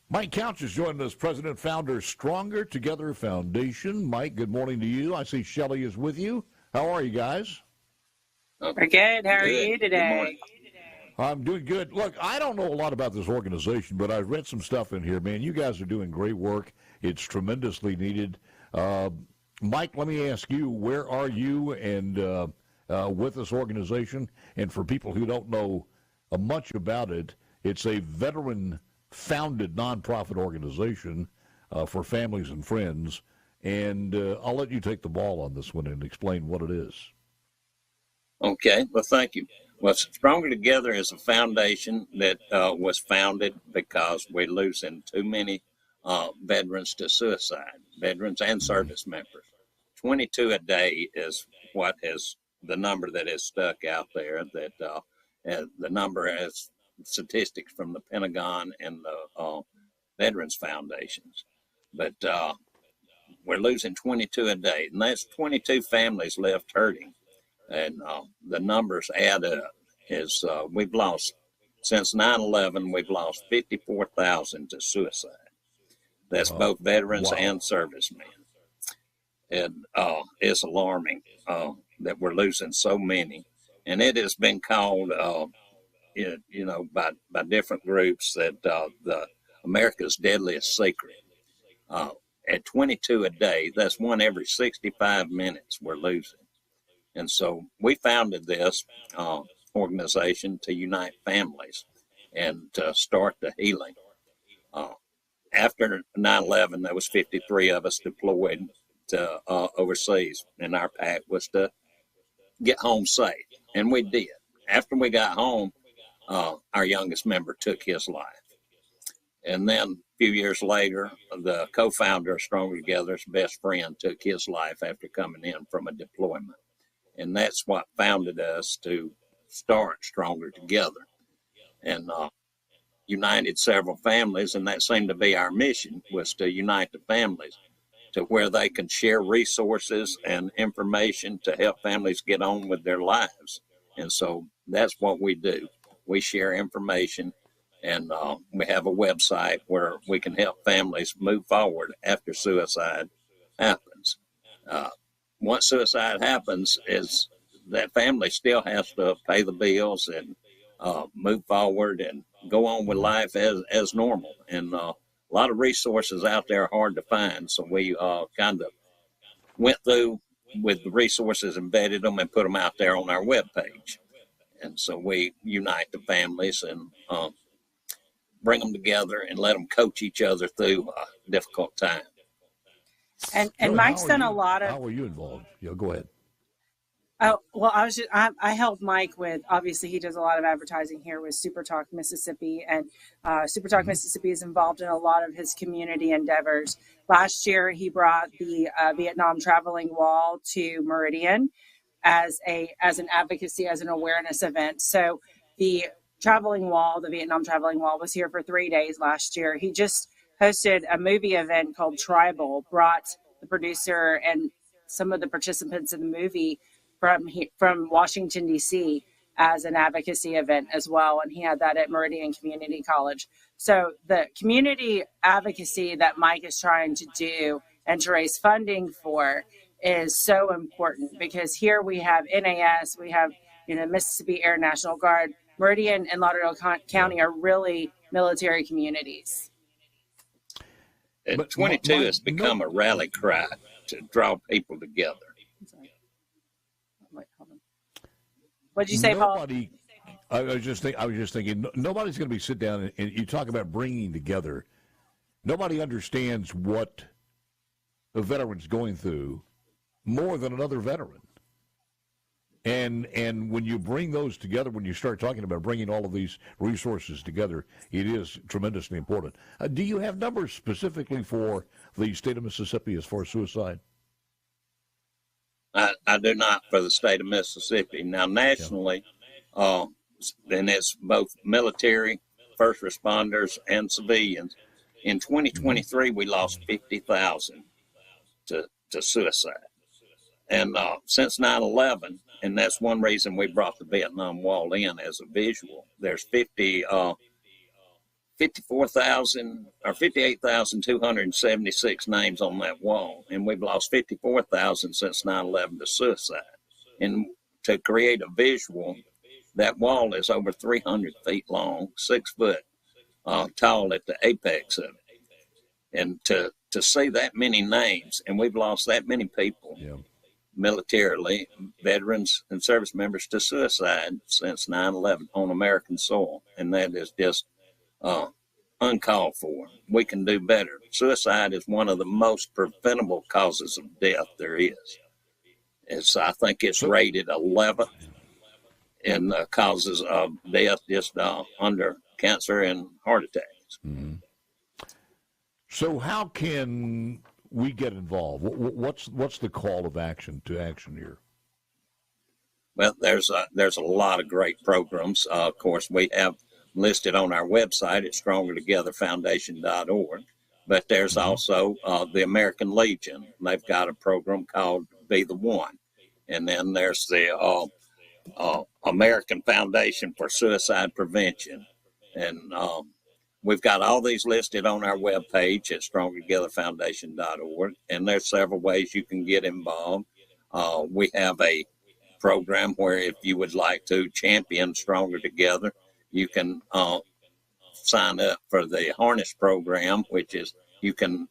Mike Couch is joining us, president, founder, Stronger Together Foundation. Mike, good morning to you. I see Shelley is with you. How are you guys? We're good. How are you today? I'm doing good. Look, I don't know a lot about this organization, but I've read some stuff in here. Man, you guys are doing great work. It's tremendously needed. Mike, let me ask you, where are you and with this organization? And for people who don't know much about it, it's a veteran-founded nonprofit organization for families and friends. And I'll let you take the ball on this one and explain what it is. Okay, well, thank you. Well, Stronger Together is a foundation that was founded because we're losing too many veterans to suicide, veterans and service members. 22 a day is what is the number that is stuck out there, that the number has statistics from the Pentagon and the Veterans Foundations. But we're losing 22 a day, and that's 22 families left hurting. And the numbers add up. We've lost, since 9/11, we've lost 54,000 to suicide. That's both veterans and servicemen. And it's alarming that we're losing so many. And it has been called, by different groups that the America's deadliest secret. At 22 a day, that's one every 65 minutes we're losing. And so we founded this organization to unite families and to start the healing. After 9/11, there was 53 of us deployed to overseas, and our pact was to get home safe, and we did. After we got home, our youngest member took his life. And then a few years later, the co-founder of Stronger Together's best friend took his life after coming in from a deployment. And that's what founded us to start Stronger Together, and united several families. And that seemed to be our mission, was to unite the families to where they can share resources and information to help families get on with their lives. And so that's what we do. We share information, and we have a website where we can help families move forward after suicide happens. Once suicide happens, is that family still has to pay the bills and move forward and go on with life as normal. And a lot of resources out there are hard to find. So we kind of went through with the resources, embedded them, and put them out there on our webpage. And so we unite the families and bring them together and let them coach each other through a difficult time. And Mike's done a lot of. How were you involved? Go ahead. Oh, well, I helped Mike with, obviously he does a lot of advertising here with SuperTalk Mississippi, and SuperTalk Mississippi is involved in a lot of his community endeavors. Last year, he brought the Vietnam Traveling Wall to Meridian as an advocacy, as an awareness event. So the Traveling Wall, the Vietnam Traveling Wall, was here for 3 days last year. He just hosted a movie event called Tribal, brought the producer and some of the participants in the movie from Washington, D.C. as an advocacy event as well. And he had that at Meridian Community College. So the community advocacy that Mike is trying to do and to raise funding for is so important, because here we have NAS, we have Mississippi Air National Guard. Meridian and Lauderdale County are really military communities. But 22 has become a rally cry to draw people together. Wait, hold on. What did you say, Paul? I was just thinking, nobody's going to be sit down and you talk about bringing together. Nobody understands what a veteran's going through more than another veteran. And when you bring those together, when you start talking about bringing all of these resources together, it is tremendously important. Do you have numbers specifically for the state of Mississippi as far as suicide? I do not for the state of Mississippi. Now, nationally, then it's both military, first responders, and civilians. In 2023, we lost 50,000 to suicide. And since 9/11, and that's one reason we brought the Vietnam Wall in as a visual, there's 50 54,000 or 58,276 names on that wall, and we've lost 54,000 since 9/11 to suicide. And to create a visual, that wall is over 300 feet long, 6 foot tall at the apex of it. And to see that many names, and we've lost that many people, militarily, veterans and service members, to suicide since 9/11 on American soil, and that is just uncalled for. We can do better. Suicide is one of the most preventable causes of death there is. I think it's rated 11th in causes of death just under cancer and heart attacks. Mm-hmm. So how can we get involved? What's the call of action to action here? Well, there's a lot of great programs. Of course, we have listed on our website at StrongerTogetherFoundation.org. But there's also the American Legion. They've got a program called Be the One. And then there's the American Foundation for Suicide Prevention. And we've got all these listed on our webpage at StrongerTogetherFoundation.org. And there's several ways you can get involved. We have a program where if you would like to champion Stronger Together, you can sign up for the harness program, which is you can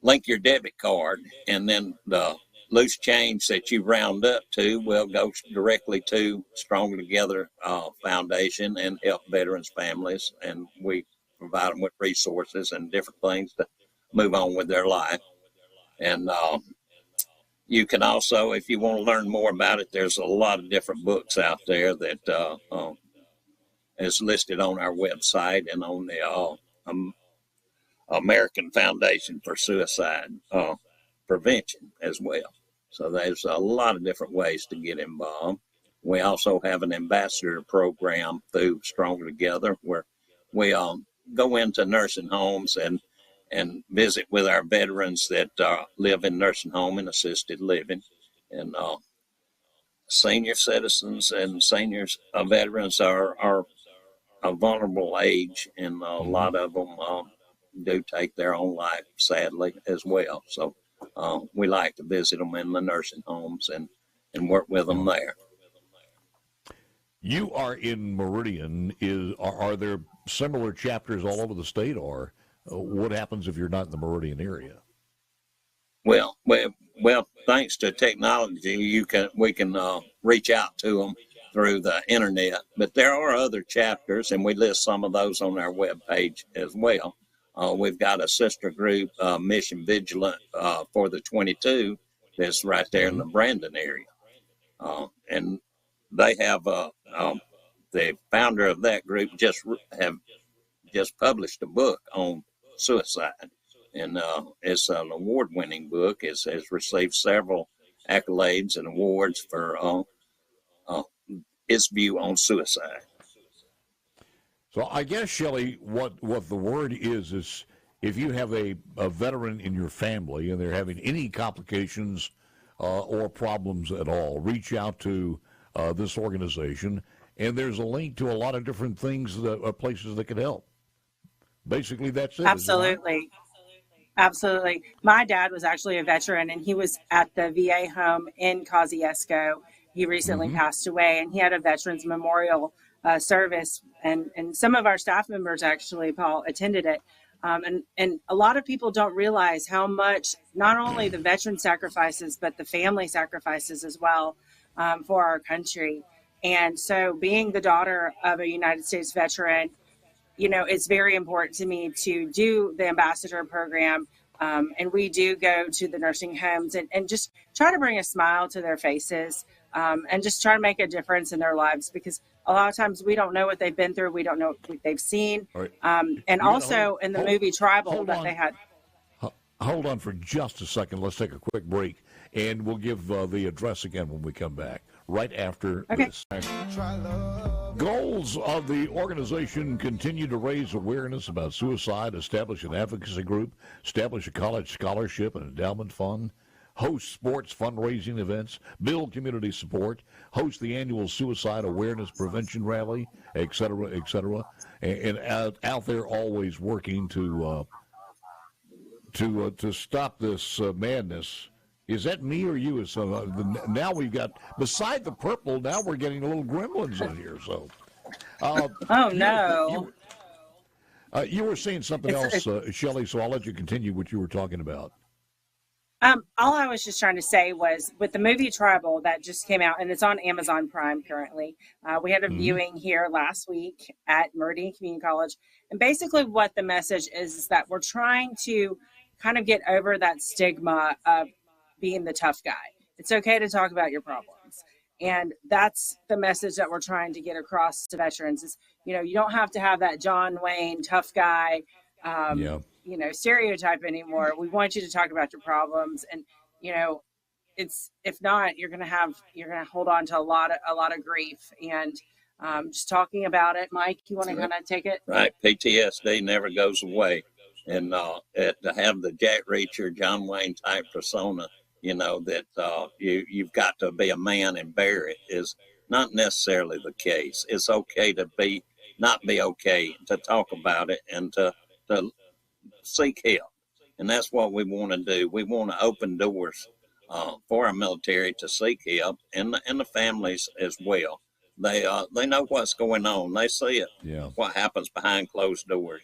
link your debit card, and then the loose change that you round up to will go directly to Stronger Together Foundation and help veterans' families, and we provide them with resources and different things to move on with their life. And you can also, if you want to learn more about it, there's a lot of different books out there that is listed on our website and on the American Foundation for Suicide Prevention as well. So there's a lot of different ways to get involved. We also have an ambassador program through Stronger Together where we go into nursing homes and visit with our veterans that live in nursing home and assisted living. And senior citizens and seniors veterans are a vulnerable age, and a lot of them do take their own life, sadly, as well. So we like to visit them in the nursing homes and work with them there. You are in Meridian. Are there similar chapters all over the state, or what happens if you're not in the Meridian area? Well, thanks to technology, we can reach out to them through the internet. But there are other chapters, and we list some of those on our webpage as well. We've got a sister group, Mission Vigilant for the 22, that's right there in the Brandon area. And they have the founder of that group just published a book on suicide, and it's an award-winning book. It has received several accolades and awards for its view on suicide. So I guess, Shelley, what the word is if you have a veteran in your family and they're having any complications or problems at all, reach out to this organization, and there's a link to a lot of different things, places that could help. Basically, that's it. Absolutely. Absolutely. My dad was actually a veteran, and he was at the VA home in Kosciuszko. He recently passed away, and he had a veterans memorial service, and some of our staff members actually, Paul, attended it. And a lot of people don't realize how much not only the veteran sacrifices, but the family sacrifices as well for our country. And so being the daughter of a United States veteran, you know, it's very important to me to do the ambassador program. And we do go to the nursing homes and just try to bring a smile to their faces and just try to make a difference in their lives, because a lot of times we don't know what they've been through. We don't know what they've seen. Right. And also in the movie Tribal that they had. Hold on for just a second. Let's take a quick break, and we'll give the address again when we come back, right after this. Goals of the organization continue to raise awareness about suicide, establish an advocacy group, establish a college scholarship and endowment fund, host sports fundraising events, build community support, host the annual suicide awareness prevention rally, et cetera, and out there always working to stop this madness. Is that me or you? Now we've got, beside the purple, now we're getting little gremlins in here. So, Oh no! You were saying something else, Shelley. So I'll let you continue what you were talking about. All I was just trying to say was with the movie Tribal that just came out, and it's on Amazon Prime currently. We had a viewing here last week at Meridian Community College. And basically what the message is that we're trying to kind of get over that stigma of being the tough guy. It's okay to talk about your problems. And that's the message that we're trying to get across to veterans is, you don't have to have that John Wayne tough guy, stereotype anymore. We want you to talk about your problems, and it's, if not, you're gonna hold on to a lot of grief, and just talking about it. Mike, you want to kind of take it? Right, PTSD never goes away, and to have the Jack Reacher, John Wayne type persona, that you've got to be a man and bear it is not necessarily the case. It's okay to not be okay, to talk about it, and to seek help. And that's what we want to do. We want to open doors for our military to seek help, and the families as well. They know what's going on. They see it. Yeah. What happens behind closed doors.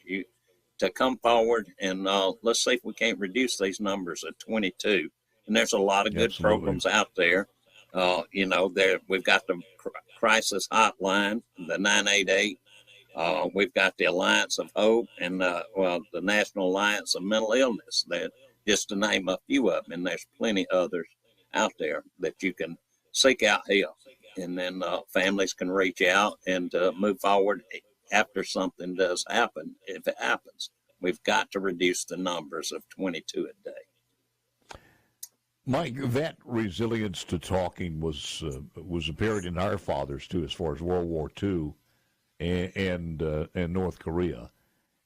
To come forward and let's see if we can't reduce these numbers at 22. And there's a lot of good programs out there. We've got the crisis hotline, the 988. We've got the Alliance of Hope and the National Alliance of Mental Illness. That, just to name a few of them, and there's plenty others out there that you can seek out help, and then families can reach out and move forward after something does happen. If it happens, we've got to reduce the numbers of 22 a day. Mike, that resilience to talking was apparent in our fathers too, as far as World War II and North Korea,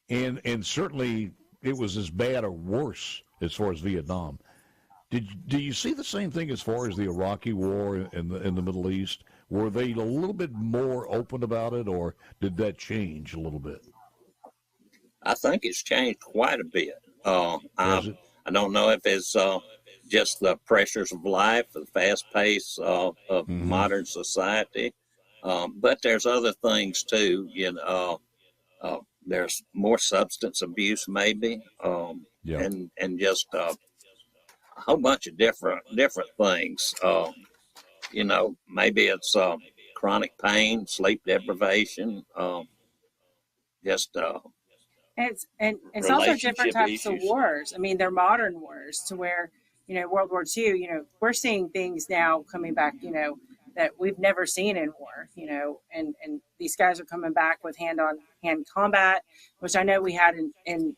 and certainly it was as bad or worse as far as Vietnam. Do you see the same thing as far as the Iraqi war in the Middle East? Were they a little bit more open about it, or did that change a little bit? I think it's changed quite a bit. I don't know if it's just the pressures of life, the fast pace of modern society, but there's other things too. There's more substance abuse, maybe, and just a whole bunch of different things. Maybe it's chronic pain, sleep deprivation, just it's also different types of wars. I mean, they're modern wars to where, World War II, we're seeing things now coming back, that we've never seen in war, and these guys are coming back with hand-on-hand combat, which I know we had in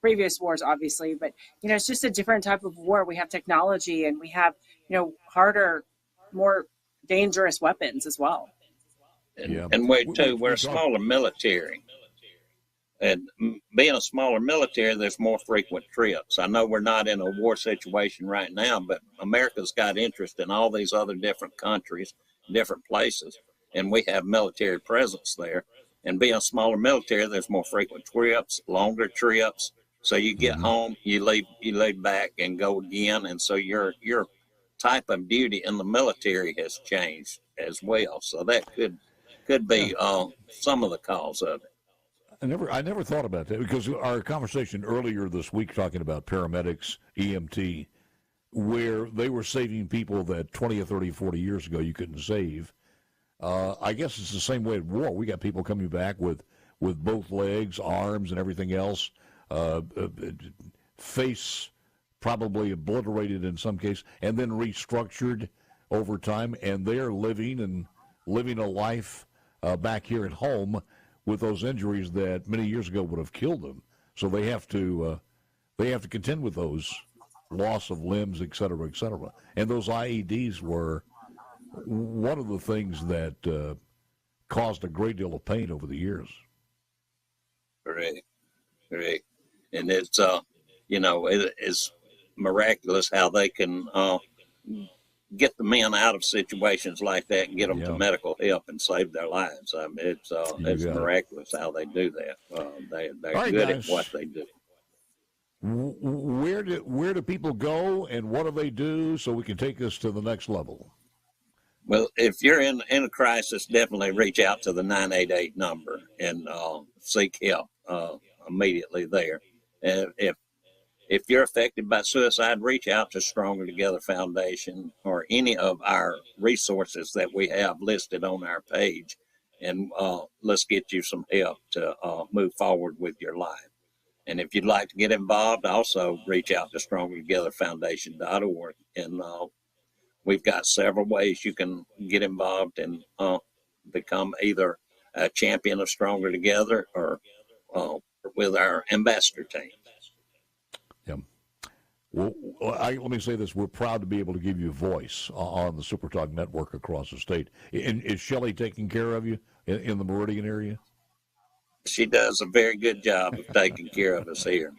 previous wars, obviously, but, it's just a different type of war. We have technology, and we have, harder, more dangerous weapons as well. And we're a smaller military. And being a smaller military, there's more frequent trips. I know we're not in a war situation right now, but America's got interest in all these other different countries, different places, and we have military presence there. And being a smaller military, there's more frequent trips, longer trips. So you get home, you leave back and go again, and so your type of duty in the military has changed as well. So that could be some of the cause of it. I never thought about that, because our conversation earlier this week talking about paramedics, EMT, where they were saving people that 20 or 30, 40 years ago you couldn't save. I guess it's the same way at war. We got people coming back with both legs, arms, and everything else, face probably obliterated in some case, and then restructured over time, and they're living a life back here at home with those injuries that many years ago would have killed them. So they have to contend with those loss of limbs, et cetera, et cetera. And those IEDs were one of the things that caused a great deal of pain over the years. Correct. And it's, it's miraculous how they can get the men out of situations like that and get them to medical help and save their lives. I mean, it's miraculous how they do that. They're right, good guys. at what they do. Where do people go, and what do they do so we can take this to the next level? Well, if you're in a crisis, definitely reach out to the 988 number and seek help immediately there. If you're affected by suicide, reach out to Stronger Together Foundation or any of our resources that we have listed on our page, and let's get you some help to move forward with your life. And if you'd like to get involved, also reach out to StrongerTogetherFoundation.org. And we've got several ways you can get involved and become either a champion of Stronger Together or with our ambassador team. Yeah. Well, let me say this. We're proud to be able to give you a voice on the SuperTalk network across the state. And is Shelley taking care of you in the Meridian area? She does a very good job of taking care of us here.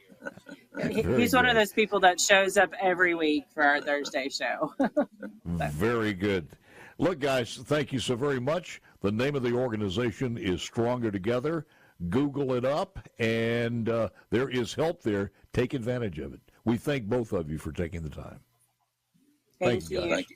He's one of those people that shows up every week for our Thursday show. Very good. Look, guys, thank you so very much. The name of the organization is Stronger Together. Google it up, and there is help there. Take advantage of it. We thank both of you for taking the time. Thank you. Thank you.